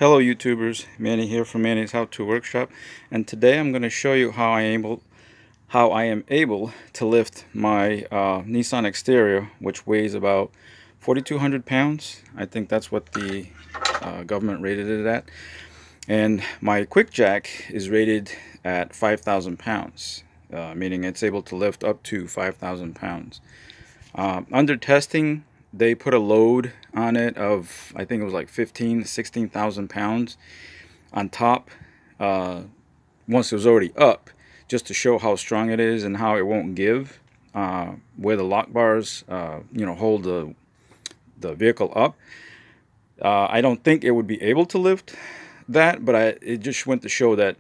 Hello YouTubers, Manny here from Manny's How To Workshop, and today I'm going to show you how I am able to lift my Nissan Xterra, which weighs about 4,200 pounds. I think that's what the government rated it at. And my Quickjack is rated at 5,000 pounds, meaning it's able to lift up to 5,000 pounds. Under testing, they put a load on it of, I think it was like 16,000 pounds on top once it was already up, just to show how strong it is and how it won't give, where the lock bars hold the vehicle up. I don't think it would be able to lift that, but it just went to show that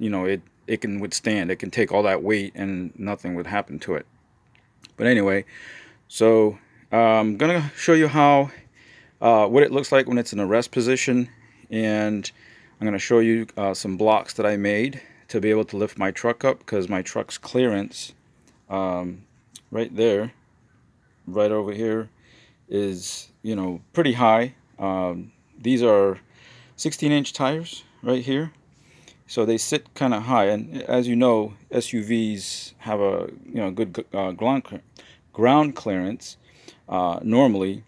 it can withstand, it can take all that weight and nothing would happen to it. But anyway, so I'm gonna show you how what it looks like when it's in a rest position, and I'm gonna show you some blocks that I made to be able to lift my truck up, because my truck's clearance right there, right over here, is pretty high. These are 16-inch tires right here, so they sit kind of high, and as you know, SUVs have a good ground clearance normally,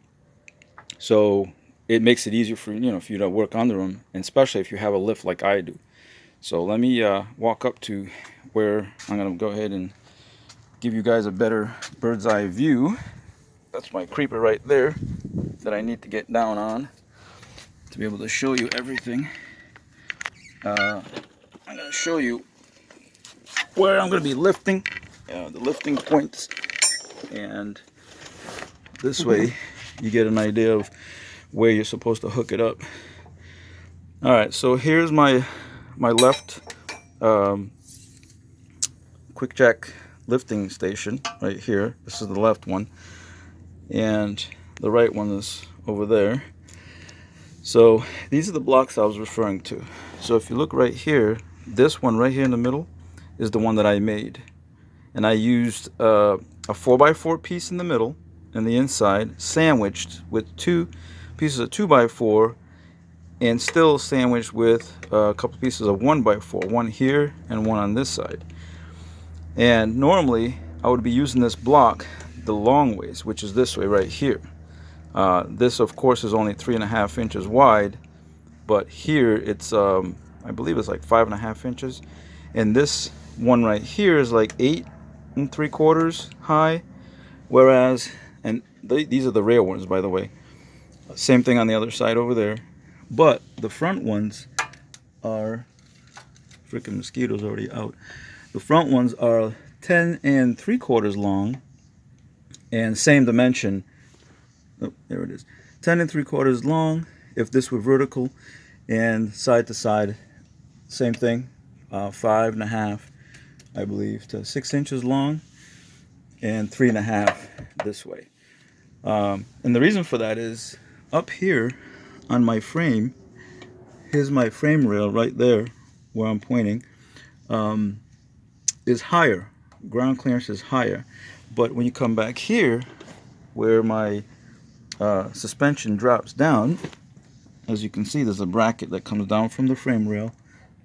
so it makes it easier for you to work under them, and especially if you have a lift like I do. So let me walk up to where I'm gonna go ahead and give you guys a better bird's eye view. That's my creeper right there that I need to get down on to be able to show you everything. I'm gonna show you where I'm gonna be lifting, the lifting points, and this way you get an idea of where you're supposed to hook it up. Alright, so here's my left Quickjack lifting station right here. This is the left one, and the right one is over there. So these are the blocks I was referring to. So if you look right here, this one right here in the middle is the one that I made, and I used a 4x4 piece in the middle and the inside, sandwiched with two pieces of 2x4, and still sandwiched with a couple pieces of 1x4, one here and one on this side. And normally I would be using this block the long ways, which is this way right here. This of course is only 3.5 inches wide, but here it's I believe it's like 5.5 inches, and this one right here is like 8 3/4 high, whereas, and these are the rear ones, by the way, same thing on the other side over there, but the front ones are, freaking mosquitoes already out, the front ones are 10 3/4 long, and same dimension. Oh, there it is, 10 3/4 long if this were vertical, and side to side same thing, 5.5 I believe to 6 inches long, and 3.5 this way. And the reason for that is, up here on my frame, here's my frame rail right there where I'm pointing, is higher, ground clearance is higher, but when you come back here where my suspension drops down, as you can see, there's a bracket that comes down from the frame rail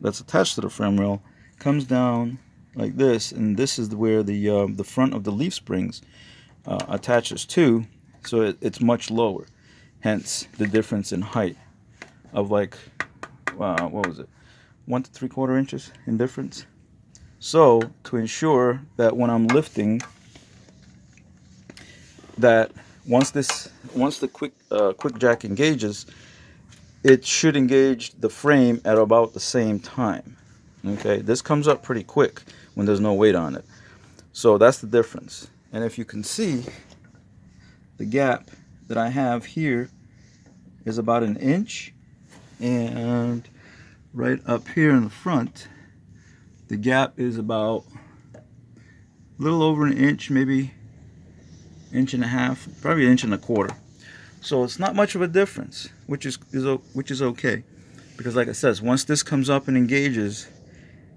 that's attached to the frame rail, comes down like this, and this is where the front of the leaf springs attaches to, so it's much lower, hence the difference in height of like what was it, 1 to 3/4 inches in difference. So to ensure that when I'm lifting, that once the Quickjack engages, it should engage the frame at about the same time. Okay, this comes up pretty quick when there's no weight on it, so that's the difference. And if you can see, the gap that I have here is about 1 inch, and right up here in the front, the gap is about a little over 1 inch, maybe 1.5 inches, probably 1.25 inches. So it's not much of a difference, which is okay, because like I said, once this comes up and engages,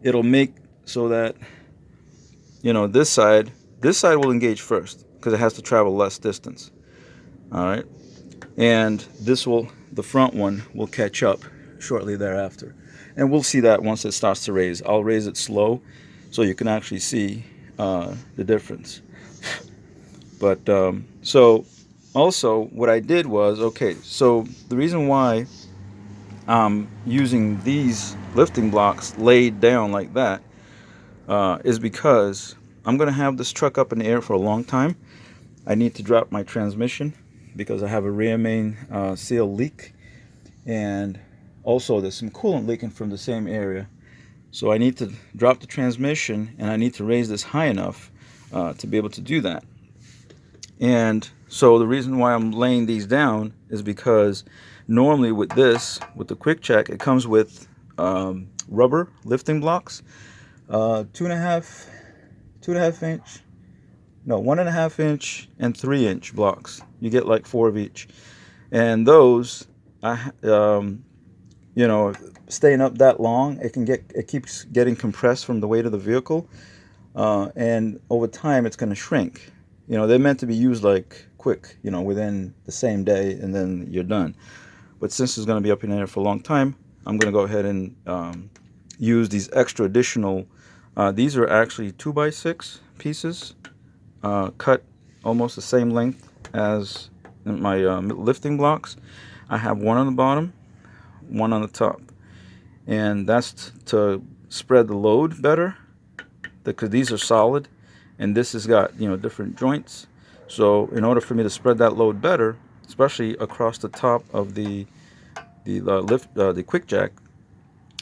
it'll make so that this side will engage first, because it has to travel less distance. All right, and the front one will catch up shortly thereafter. And we'll see that once it starts to raise. I'll raise it slow so you can actually see the difference. But so also what I did was, okay, so the reason why I'm using these lifting blocks laid down like that is because I'm going to have this truck up in the air for a long time. I need to drop my transmission because I have a rear main seal leak, and also there's some coolant leaking from the same area. So I need to drop the transmission, and I need to raise this high enough to be able to do that. And so the reason why I'm laying these down is because normally with this, with the Quickjack, it comes with rubber lifting blocks, 2.5 inch, no, 1.5 inch and 3-inch blocks. You get like 4 of each, and those, you know, staying up that long, it keeps getting compressed from the weight of the vehicle, and over time it's going to shrink. You know, they're meant to be used like quick, you know, within the same day, and then you're done. But since it's going to be up in there for a long time, I'm going to go ahead and use these extra additional. These are actually 2x6 pieces, cut almost the same length as my lifting blocks. I have one on the bottom, one on the top, and that's to spread the load better, because these are solid and this has got, you know, different joints. So in order for me to spread that load better, especially across the top of the Quickjack,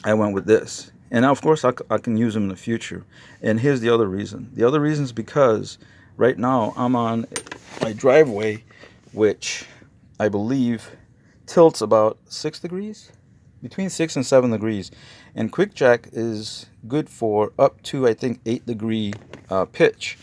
I went with this. And now, of course, I can use them in the future. And here's the other reason. The other reason is because right now I'm on my driveway, which I believe tilts about 6 degrees, between 6 and 7 degrees. And Quickjack is good for up to, I think, 8 degree pitch.